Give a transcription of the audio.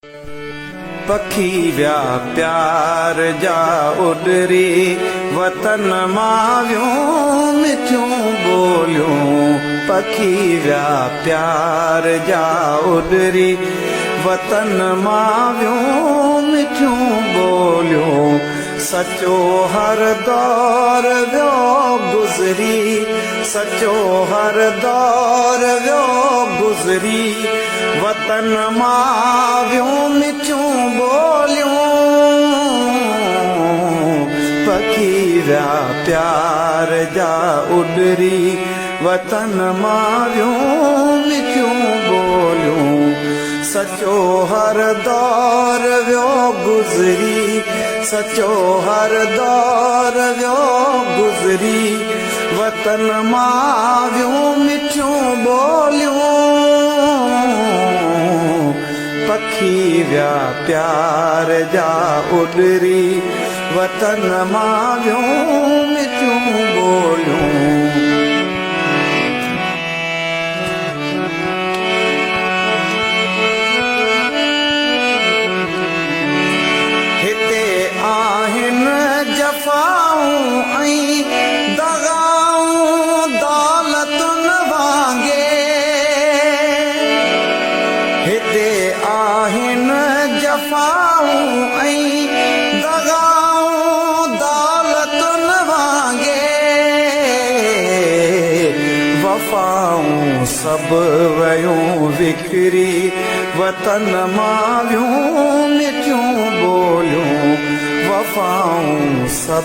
पखी विया प्यार जा उडरी वतन मां वियूं मिठियूं ॿोलियूं। पखी विया प्यार जा उडरी वतन मां वियूं मिठियूं ॿोलियूं। सचो हर दौर वियो गुज़री, सचो हर दौर वियो गुज़री वतन मां वियूं मिठियूं ॿोलियूं। पखी विया प्यार जा उडरी वतन मां वियूं मिठियूं ॿोलियूं। सचो हर दौर वियो गुज़री, सचो हर दौर वियो गुज़री वतन मां वियूं मिठियूं ॿोलियूं। पखी विया प्यार जा उडरी वतन मां वियूं मिठियूं ॿोलियूं। जफ़ाऊं ऐं दगाऊं दौलतुनि वांगे, हिते आहिनि जफ़ाऊं ऐं दगाऊं दौलतुनि वांगे। वफ़ाऊं सभु वयूं विकिरी वतन मां वियूं मिठियूं ॿोलियूं। वफ़ाऊं सभु